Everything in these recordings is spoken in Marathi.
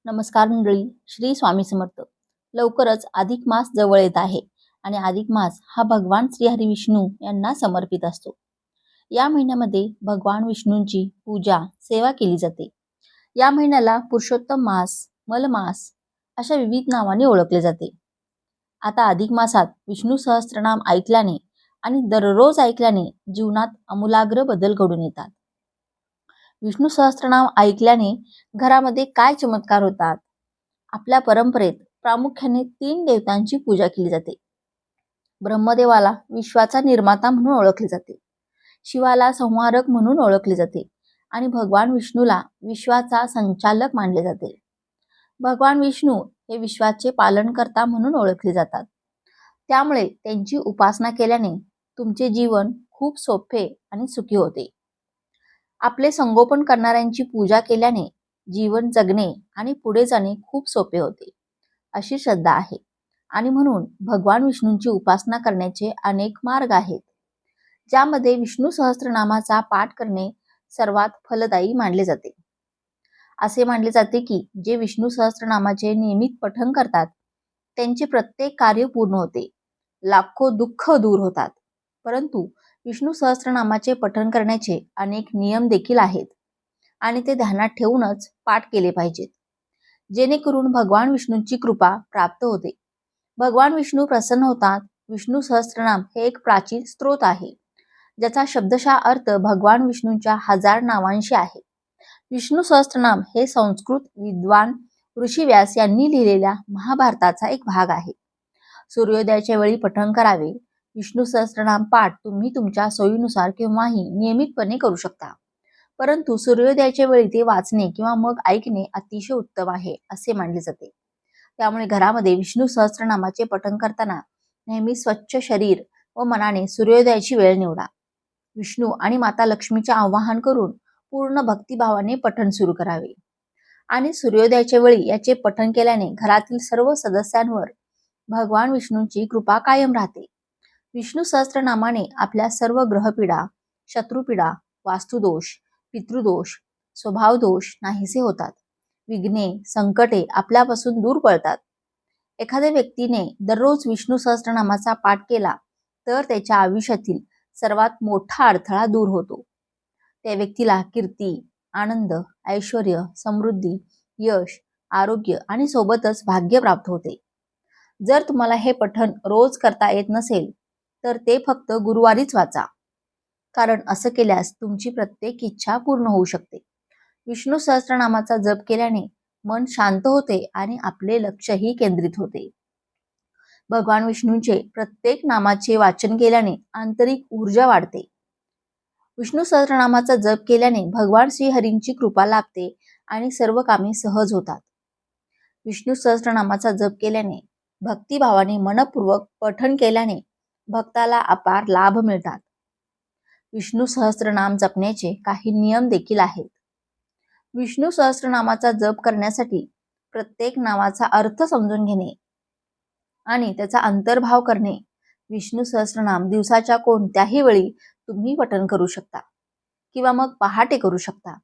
नमस्कार मंडळी, श्री स्वामी समर्थ. लवकरच अधिक मास जवळ येत आहे आणि अधिक मास हा भगवान श्री हरी विष्णू यांना समर्पित असतो. या महिन्यामध्ये भगवान विष्णूंची पूजा, सेवा केली जाते. या महिन्याला पुरुषोत्तम मास, मलमास अशा विविध नावाने ओळखले जाते. आता अधिक मासात विष्णू सहस्त्रनाम ऐकल्याने आणि दररोज ऐकल्याने जीवनात आमूलाग्र बदल घडून येतात. विष्णू सहस्त्रनाम ऐकल्याने घरामध्ये काय चमत्कार होतात? आपल्या परंपरेत प्रामुख्याने 3 देवतांची पूजा केली जाते. ब्रह्मदेवाला विश्वाचा निर्माता म्हणून ओळखले जाते, शिवाला संहारक म्हणून ओळखले जाते आणि भगवान विष्णूला विश्वाचा संचालक मानले जाते. भगवान विष्णू हे विश्वाचे पालनकर्ता म्हणून ओळखले जातात. त्यामुळे त्यांची उपासना केल्याने तुमचे जीवन खूप सोपे आणि सुखी होते. आपले संगोपन करणाऱ्यांची पूजा केल्याने जीवन जगणे आणि पुढे जाणे खूप सोपे होते, अशी श्रद्धा आहे. आणि म्हणून भगवान विष्णूंची उपासना करण्याचे अनेक मार्ग आहेत, ज्यामध्ये विष्णू सहस्त्रनामाचा पाठ करणे सर्वात फलदायी मानले जाते. असे मानले जाते की जे विष्णू सहस्त्रनामाचे नियमित पठण करतात त्यांचे प्रत्येक कार्य पूर्ण होते, लाखो दुःख दूर होतात. परंतु विष्णू सहस्त्रनामाचे पठण करण्याचे अनेक नियम देखील आहेत आणि ते ध्यानात ठेवूनच पाठ केले पाहिजेत, जेणेकरून भगवान विष्णूंची कृपा प्राप्त होते. भगवान विष्णू प्रसन्न होतात. विष्णू सहस्त्रनाम हे एक प्राचीन स्त्रोत आहे, ज्याचा शब्दशः अर्थ भगवान विष्णूंच्या 1000 नावांशी आहे. विष्णू सहस्त्रनाम हे संस्कृत विद्वान ऋषी व्यास यांनी लिहिलेल्या महाभारताचा एक भाग आहे. सूर्योदयाच्या वेळी पठण करावे. विष्णू सहस्त्रनाम पाठ तुम्ही तुमच्या सोयीनुसार केव्हाही नियमितपणे करू शकता, परंतु सूर्योदयाच्या वेळी ते वाचणे किंवा मग ऐकणे अतिशय उत्तम आहे असे मानले जाते. त्यामुळे घरामध्ये विष्णू सहस्त्रनामाचे पठण करताना नेहमी स्वच्छ शरीर व मनाने सूर्योदयाची वेळ निवडा. विष्णू आणि माता लक्ष्मीचे आवाहन करून पूर्ण भक्तिभावाने पठण सुरू करावे आणि सूर्योदयाच्या वेळी याचे पठण केल्याने घरातील सर्व सदस्यांवर भगवान विष्णूंची कृपा कायम राहते. विष्णू सहस्त्रनामाने आपल्या सर्व ग्रहपीडा, शत्रुपीडा, वास्तुदोष, पितृदोष, स्वभावदोष नाहीसे होतात. विघ्ने, संकटे आपल्यापासून दूर पळतात. एखाद्या व्यक्तीने दररोज विष्णू सहस्त्रनामाचा पाठ केला तर त्याच्या आयुष्यातील सर्वात मोठा अडथळा दूर होतो. त्या व्यक्तीला कीर्ती, आनंद, ऐश्वर्य, समृद्धी, यश, आरोग्य आणि सोबतच भाग्य प्राप्त होते. जर तुम्हाला हे पठण रोज करता येत नसेल तर ते फक्त गुरुवारीच वाचा, कारण असं केल्यास तुमची प्रत्येक इच्छा पूर्ण होऊ शकते. विष्णू सहस्त्रनामाचा जप केल्याने मन शांत होते आणि आपले लक्षही केंद्रित होते. भगवान विष्णूंचे प्रत्येक नामाचे वाचन केल्याने आंतरिक ऊर्जा वाढते. विष्णू सहस्त्रनामाचा जप केल्याने भगवान श्री हरींची कृपा लाभते आणि सर्व कामे सहज होतात. विष्णू सहस्त्रनामाचा जप केल्याने भक्तिभावाने मनपूर्वक पठण केल्याने भक्ताला अपार लाभ मिळतात. विष्णू सहस्त्रनाम जपण्याचे काही नियम देखील आहेत. विष्णू सहस्त्रनामाचा जप करण्यासाठी प्रत्येक नावाचा अर्थ समजून घेणे आणि त्याचा अंतर्भाव करणे. विष्णू सहस्त्रनाम दिवसाच्या कोणत्याही वेळी तुम्ही पठण करू शकता किंवा मग पहाटे करू शकता.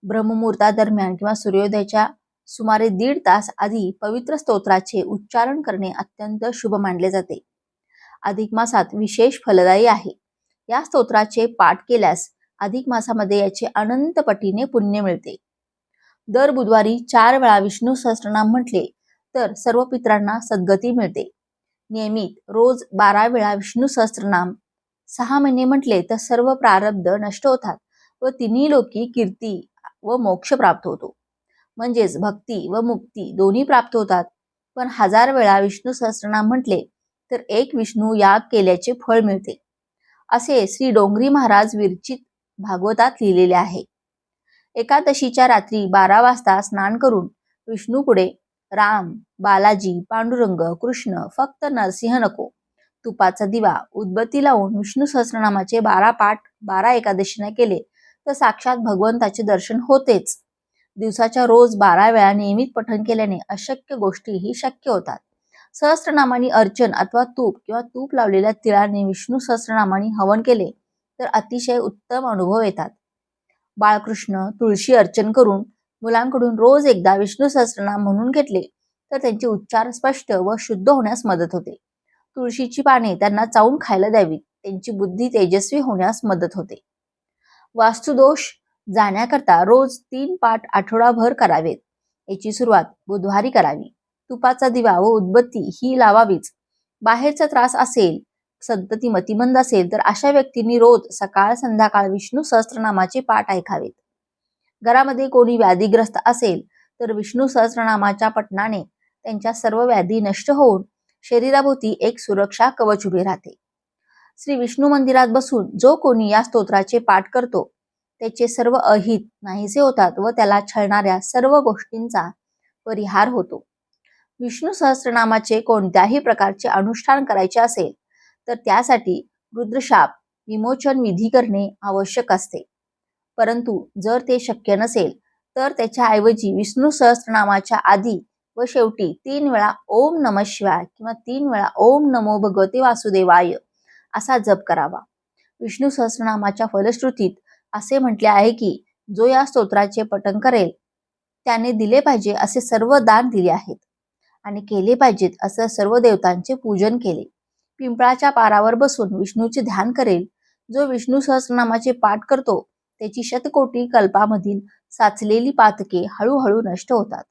ब्रह्ममुहूर्तादरम्यान किंवा सूर्योदयाच्या सुमारे 1.5 तास आधी पवित्र स्तोत्राचे उच्चारण करणे अत्यंत शुभ मानले जाते. अधिक मासात विशेष फलदायी आहे. या स्तोत्राचे पाठ केल्यास अधिक मासामध्ये याचे अनंत पटीने पुण्य मिळते. दर बुधवारी 4 वेळा विष्णू सहस्त्रनाम म्हटले तर सर्व पितरांना सद्गती मिळते. नियमित रोज 12 वेळा विष्णू सहस्त्रनाम 6 महिने म्हटले तर सर्व प्रारब्ध नष्ट होतात व तिन्ही लोकी कीर्ती व मोक्ष प्राप्त होतो. म्हणजेच भक्ती व मुक्ती दोन्ही प्राप्त होतात. पण 1000 वेळा विष्णू सहस्त्रनाम म्हटले तर एक विष्णू याग केल्याचे फळ मिळते, असे श्री डोंगरी महाराज विरचित भागवतात लिहिलेले आहे. एकादशीच्या रात्री 12 वाजता स्नान करून विष्णू पुढे राम, बालाजी, पांडुरंग, कृष्ण, फक्त नरसिंह नको, तुपाचा दिवा, उदबत्ती लावून विष्णू सहस्त्रनामाचे 12 पाठ 12 एकादशीने केले तर साक्षात भगवंताचे दर्शन होतेच. दिवसाच्या रोज 12 वेळा नियमित पठण केल्याने अशक्य गोष्टीही शक्य होतात. सहस्त्रनामानी अर्चन अथवा तूप किंवा तूप लावलेल्या तिळाने विष्णू सहस्त्रनामानी हवन केले तर अतिशय उत्तम अनुभव येतात. बाळकृष्ण, तुळशी अर्चन करून मुलांकडून रोज एकदा विष्णू सहस्त्रनाम म्हणून घेतले तर त्यांचे उच्चार स्पष्ट व शुद्ध होण्यास मदत होते. तुळशीची पाने त्यांना चावून खायला द्यावीत. त्यांची बुद्धी तेजस्वी होण्यास मदत होते. वास्तुदोष जाण्याकरता रोज 3 पाठ आठवडाभर करावेत. याची सुरुवात बुधवारी करावी. तुपाचा दिवा व उदबत्ती ही लावावीच. बाहेरचा त्रास असेल, संतती मतिमंद असेल तर अशा व्यक्तींनी रोज सकाळ संध्याकाळ विष्णू सहस्त्रनामाचे पाठ ऐकावेत. घरामध्ये कोणी व्याधीग्रस्त असेल तर विष्णू सहस्त्रनामाच्या पठणाने त्यांच्या सर्व व्याधी नष्ट होऊन शरीराभोवती एक सुरक्षा कवच उभे राहते. श्री विष्णू मंदिरात बसून जो कोणी या स्तोत्राचे पाठ करतो त्याचे सर्व अहित नाहीसे होतात व त्याला छळणाऱ्या सर्व गोष्टींचा परिहार होतो. विष्णू सहस्त्रनामाचे कोणत्याही प्रकारचे अनुष्ठान करायचे असेल तर त्यासाठी रुद्रशाप विमोचन विधी करणे आवश्यक असते. परंतु जर ते शक्य नसेल तर त्याच्या ऐवजी विष्णू सहस्त्रनामाच्या आधी व शेवटी 3 वेळा ओम नमः शिवाय किंवा 3 वेळा ओम नमो भगवते वासुदेवाय असा जप करावा. विष्णू सहस्त्रनामाच्या फलश्रुतीत असे म्हटले आहे की जो या स्तोत्राचे पठण करेल त्याने दिले पाहिजे असे सर्व दान दिले आहेत आणि केले पाहिजेत असं सर्व देवतांचे पूजन केले. पिंपळाच्या पारावर बसून विष्णूचे ध्यान करेल जो विष्णू सहस्त्रनामाचे पाठ करतो त्याची शतकोटी कल्पामधील साचलेली पातके हळूहळू नष्ट होतात.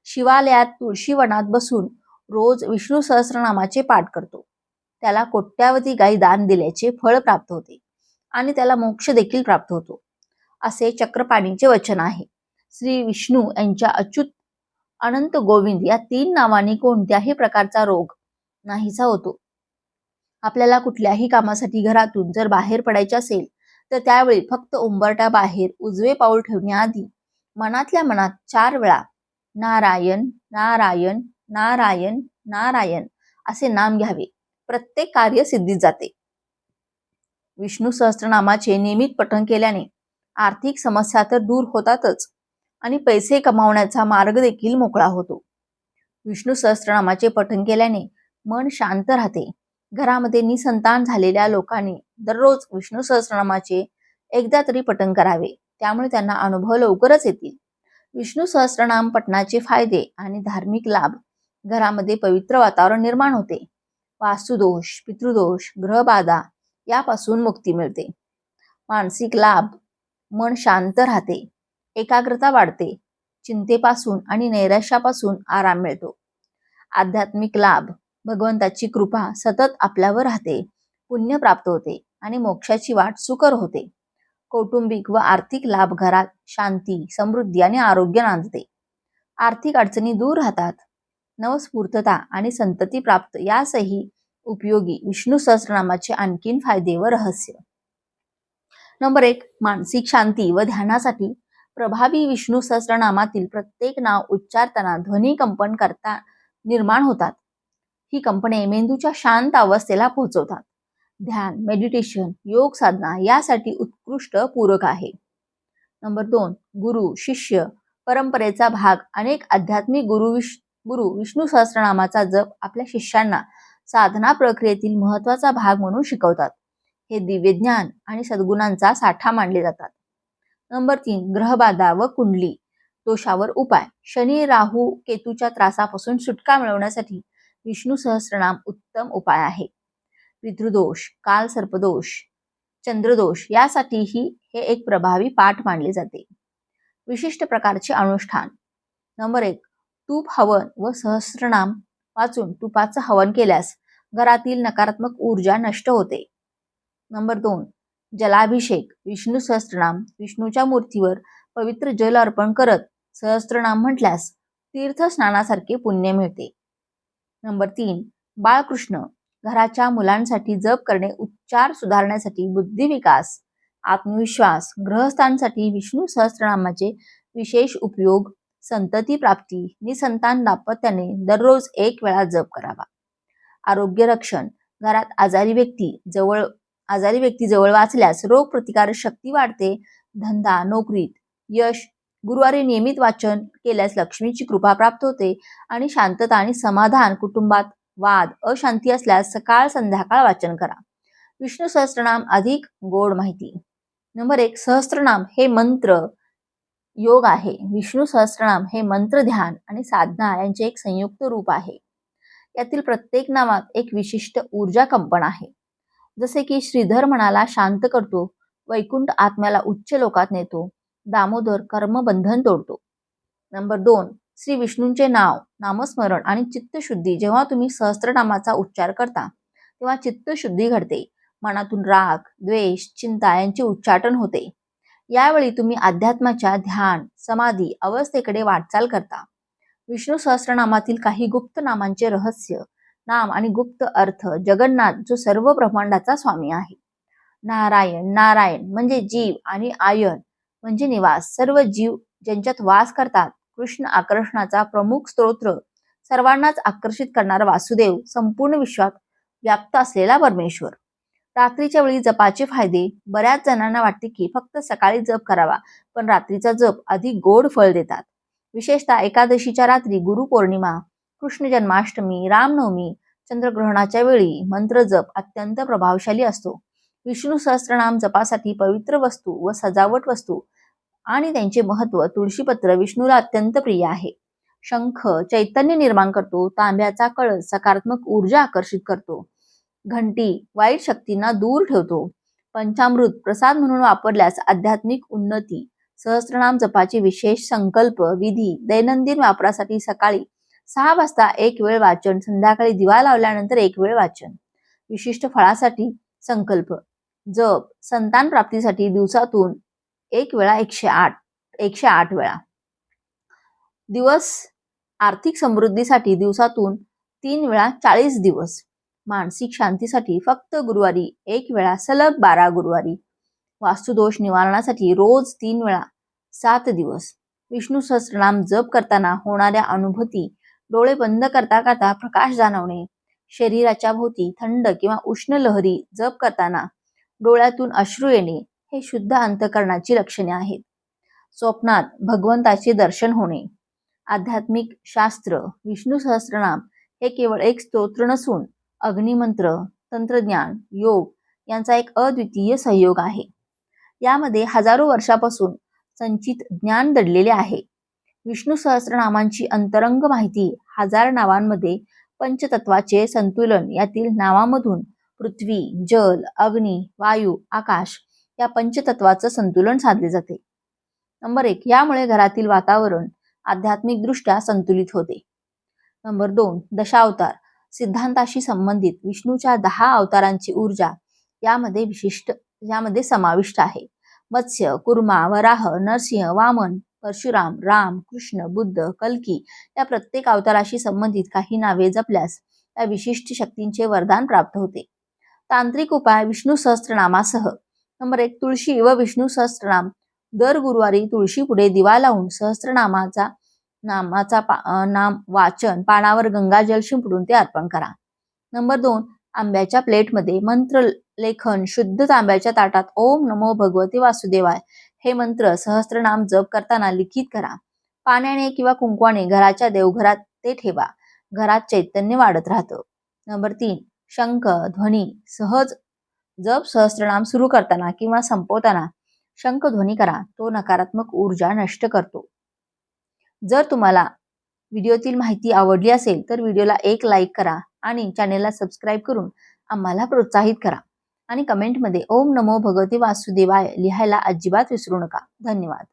शिवालयात तुळशीवनात बसून रोज विष्णू सहस्त्रनामाचे पाठ करतो त्याला कोट्यावधी गायी दान दिल्याचे फळ प्राप्त होते आणि त्याला मोक्ष देखील प्राप्त होतो असे चक्रपाणीचे वचन आहे. श्री विष्णू यांच्या अच्युत अनंत गोविंद या 3 नावांनी कोणत्याही प्रकारचा रोग नाहीसा होतो. आपल्याला कुठल्याही कामासाठी घरातून जर बाहेर पडायचे असेल तर त्यावेळी फक्त उंबरठा बाहेर उजवे पाऊल ठेवण्याआधी मनातल्या मनात 4 वेळा नारायण नारायण नारायण नारायण असे नाम घ्यावे. प्रत्येक कार्य सिद्धीत जाते. विष्णू सहस्त्रनामाचे नियमित पठण केल्याने आर्थिक समस्या तर दूर होतातच आणि पैसे कमावण्याचा मार्ग देखील मोकळा होतो. विष्णू सहस्त्रनामाचे पठण केल्याने मन शांत राहते. घरामध्ये निसंतान झालेल्या लोकांनी दररोज विष्णू सहस्त्रनामाचे एकदा तरी पठण करावे. त्यामुळे त्यांना अनुभव लवकरच येतील. विष्णू सहस्त्रनाम पठणाचे फायदे आणि धार्मिक लाभ. घरामध्ये पवित्र वातावरण निर्माण होते. वास्तुदोष, पितृदोष, ग्रहबाधा यापासून मुक्ती मिळते. मानसिक लाभ. मन शांत राहते. एकाग्रता वाढते. चिंतेपासून आणि नैराश्यापासून आराम मिळतो. आध्यात्मिक लाभ. भगवंताची कृपा सतत आपल्यावर राहते. पुण्य प्राप्त होते आणि मोक्षाची वाट सुकर होते. कौटुंबिक व आर्थिक लाभ. घरात शांती, समृद्धी आणि आरोग्य नांदते. आर्थिक अडचणी दूर राहतात. नवस्फूर्तता आणि संतती प्राप्त यासही उपयोगी विष्णू सहस्त्रनामाचे आणखीन फायदे व रहस्य. नंबर 1. मानसिक शांती व ध्यानासाठी प्रभावी विष्णू सहस्त्रनामातील प्रत्येक नाव उच्चारताना ध्वनी कंपन करता निर्माण होतात. ही कंपने मेंदूच्या शांत अवस्थेला पोहोचवतात. ध्यान, मेडिटेशन, योग साधना यासाठी उत्कृष्ट पूरक आहे. नंबर 2. गुरु शिष्य परंपरेचा भाग. अनेक आध्यात्मिक गुरु विष्णू सहस्त्रनामाचा जप आपल्या शिष्यांना साधना प्रक्रियेतील महत्वाचा भाग म्हणून शिकवतात. हे दिव्य ज्ञान आणि सद्गुणांचा साठा मानले जातात. नंबर 3. ग्रहबाधा व कुंडली दोषावर उपाय. शनी, राहू, केतूच्या त्रासापासून सुटका मिळवण्यासाठी विष्णू सहस्त्रनाम उत्तम उपाय आहे. पितृदोष, काल सर्पदोष, चंद्रदोष यासाठीही हे एक प्रभावी पाठ मानले जाते. विशिष्ट प्रकारचे अनुष्ठान. नंबर 1. तूप हवन व सहस्त्रनाम वाचून तुपाचं हवन केल्यास घरातील नकारात्मक ऊर्जा नष्ट होते. नंबर 2. जलाभिषेक. विष्णू सहस्त्रनाम विष्णूच्या मूर्तीवर पवित्र जल अर्पण करत सहस्त्रनाम म्हटल्यास तीर्थ स्नानासारखे पुण्य मिळते. नंबर 3. बाळकृष्ण. घराच्या मुलांसाठी जप करणे. उच्चार सुधारण्यासाठी, बुद्धिविकास, आत्मविश्वास. ग्रहस्थांसाठी विष्णू सहस्त्रनामाचे विशेष उपयोग. संतती प्राप्ती. निसंतान दाम्पत्याने दररोज 1 वेळा जप करावा. आरोग्य रक्षण. घरात आजारी व्यक्ती जवळ वाचल्यास रोग प्रतिकारक शक्ती वाढते. धंदा, नोकरीत यश. गुरुवारी नियमित वाचन केल्यास लक्ष्मीची कृपा प्राप्त होते आणि शांतता आणि समाधान. कुटुंबात वाद, अशांती असल्यास सकाळ संध्याकाळ वाचन करा. विष्णू सहस्त्रनाम अधिक गोड माहिती. नंबर 1. सहस्त्रनाम हे मंत्र योग आहे. विष्णू सहस्त्रनाम हे मंत्र, ध्यान आणि साधना यांचे एक संयुक्त रूप आहे. यातील प्रत्येक नामात एक विशिष्ट ऊर्जा कंपन आहे. जसे की श्रीधर मनाला शांत करतो, वैकुंठ आत्म्याला उच्च लोकात नेतो, दामोदर कर्मबंधन तोडतो. नंबर 2, श्री विष्णूंचे नाव, नामस्मरण आणि चित्तशुद्धी. जेव्हा तुम्ही सहस्त्रनामाचा उच्चार करता तेव्हा चित्तशुद्धी घडते. मनातून राग, द्वेष, चिंता यांचे उच्चाटन होते. यावेळी तुम्ही अध्यात्माच्या ध्यान, समाधी अवस्थेकडे वाटचाल करता. विष्णू सहस्त्रनामातील काही गुप्त नामांचे रहस्य, नाम आणि गुप्त अर्थ. जगन्नाथ जो सर्व ब्रह्मांडाचा स्वामी आहे. नारायण, नारायण म्हणजे जीव आणि आयन म्हणजे निवास. सर्व जीव ज्यांच्यात वास करतात. कृष्ण आकर्षणाचा प्रमुख स्तोत्र, सर्वांनाच आकर्षित करणारा वासुदेव, संपूर्ण विश्वात व्याप्त असलेला परमेश्वर. रात्रीच्या वेळी जपाचे फायदे. बऱ्याच जणांना वाटते की फक्त सकाळी जप करावा, पण रात्रीचा जप अधिक गोड फळ देतात. विशेषतः एकादशीच्या रात्री, गुरुपौर्णिमा, कृष्ण जन्माष्टमी, रामनवमी, चंद्रग्रहणाच्या वेळी मंत्र जप अत्यंत प्रभावशाली असतो. विष्णू सहस्त्रनाम जपासाठी पवित्र वस्तू व सजावट वस्तू आणि त्यांचे महत्त्व. तुळशीपत्र विष्णूला अत्यंत प्रिय आहे. शंख चैतन्य निर्माण करतो. तांब्याचा कळस सकारात्मक ऊर्जा आकर्षित करतो. घंटी वाईट शक्तींना दूर ठेवतो. पंचामृत प्रसाद म्हणून वापरल्यास आध्यात्मिक उन्नती. सहस्त्रनाम जपाचे विशेष संकल्प विधी. दैनंदिन वापरासाठी सकाळी 6 वाजता एक वेळ वाचन, संध्याकाळी दिवा लावल्यानंतर एक वेळ वाचन. विशिष्ट फळासाठी संकल्प. जप संतान प्राप्तीसाठी दिवसातून एक वेळा 108 वेळा. दिवस आर्थिक समृद्धीसाठी दिवसातून 3 वेळा 40 दिवस. मानसिक शांतीसाठी फक्त गुरुवारी 1 वेळा सलग 12 गुरुवारी. वास्तुदोष निवारणासाठी रोज 3 वेळा 7 दिवस. विष्णू सहस्त्रनाम जप करताना होणाऱ्या अनुभूती. डोळे बंद करता करता प्रकाश जाणवणे. शरीराच्या भोवती थंड किंवा उष्ण लहरी. जप करताना डोळ्यातून अश्रू येणे हे शुद्ध अंतःकरणाची लक्षणे आहेत. स्वप्नात भगवंताचे दर्शन होणे. आध्यात्मिक शास्त्र. विष्णू सहस्त्रनाम हे केवळ एक स्तोत्र नसून अग्निमंत्र, तंत्रज्ञान, योग यांचा एक अद्वितीय सहयोग आहे. यामध्ये हजारो वर्षापासून संचित ज्ञान दडलेले आहे. विष्णू सहस्त्रनामांची अंतरंग माहिती. 1000 नावांमध्ये पंचतत्वाचे संतुलन. यातील नावामधून पृथ्वी, जल, अग्नी, वायू, आकाश या पंचतत्वाचं संतुलन साधले जाते. नंबर 1, यामुळे घरातील वातावरण आध्यात्मिक दृष्ट्या संतुलित होते. नंबर 2, दशावतार. सिद्धांताशी संबंधित विष्णूच्या 10 अवतारांची ऊर्जा यामध्ये समाविष्ट आहे. मत्स्य, कुर्मा, वराह, नरसिंह, वामन, परशुराम, राम, कृष्ण, बुद्ध, कल्की या प्रत्येक अवताराशी संबंधित काही नावे जपल्यास त्या विशिष्ट शक्तींचे वरदान प्राप्त होते. तांत्रिक उपाय विष्णू सहस्त्रनामासह. नंबर 1, तुळशी व विष्णू सहस्त्रनाम. दर गुरुवारी तुळशी पुढे दिवा लावून सहस्त्रनामाचा नाम वाचन, पानावर गंगाजल शिंपडून ते अर्पण करा. नंबर 2, आंब्याच्या प्लेटमध्ये मंत्र लेखन. शुद्ध तांब्याच्या ताटात ओम नमो भगवते वासुदेवाय हे मंत्र सहस्त्रनाम जप करताना लिखित करा. पाण्याने किंवा कुंकवाने घराच्या देवघरात ते ठेवा. घरात चैतन्य वाढत राहतं. नंबर 3, शंख ध्वनी. सहज जप सहस्त्रनाम सुरू करताना किंवा संपवताना शंख ध्वनी करा. तो नकारात्मक ऊर्जा नष्ट करतो. जर तुम्हाला व्हिडिओतील माहिती आवडली असेल तर व्हिडिओला एक लाईक करा आणि चॅनेलला सबस्क्राईब करून आम्हाला प्रोत्साहित करा. आणि कमेंटमध्ये ओम नमो भगवते वासुदेवाय लिहायला अजिबात विसरू नका. धन्यवाद.